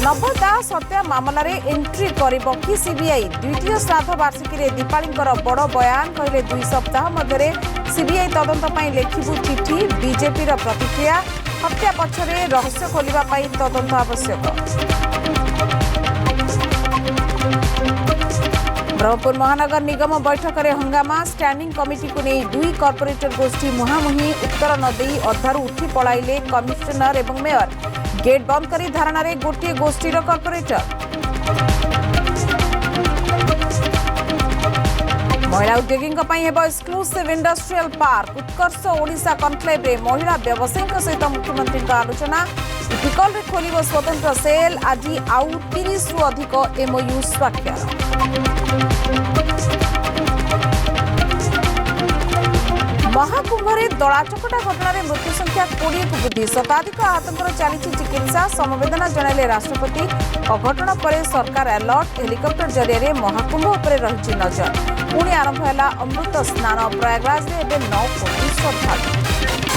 नव दास हत्या मामलें एंट्री कर सीबीआई द्वितीय श्राद्ध वार्षिकी में दीपाली बड़ बयान कहले 2 सप्ताह मध्य सीबीआई तदंत लिखिबु चिठी बीजेपी प्रतिक्रिया हत्या पछरे रहस्य खोलिबा तदंत आवश्यक। ब्रह्मपुर महानगर निगम बैठक में हंगामा स्टैंडिंग कमिटी को नहीं 2 कॉर्पोरेटर गोष्ठी मुहांमुही उत्तर न दे अधारू उठी पड़ाइले कमिशनर एवं मेयर गेट बंद करी धारणा रे गोटे गोष्ठीर कॉर्पोरेटर। महिला उद्योगी एक्सक्लूसिव इंडस्ट्रियल पार्क उत्कर्ष ओडिशा कन्क्लेव रे महिला व्यवसायी सहित मुख्यमंत्री आलोचना इटिकल रे खोलिबो स्वतंत्र सेल आज आउ 30 रु अधिक एमओयू स्वाक्षर। महाकुंभरे दलाचकटा घटना मृत्यु संख्या 20 को वृद्धि शताधिक आहतंकर चली चिकित्सा समवेदना जणाइले राष्ट्रपति। अघटन पर सरकार अलर्ट हेलिकप्टर जरिए महाकुंभ उपर रही नजर। पुणी आरंभ है अमृत स्नान प्रयागराज में 9 कोटी श्रद्धालु।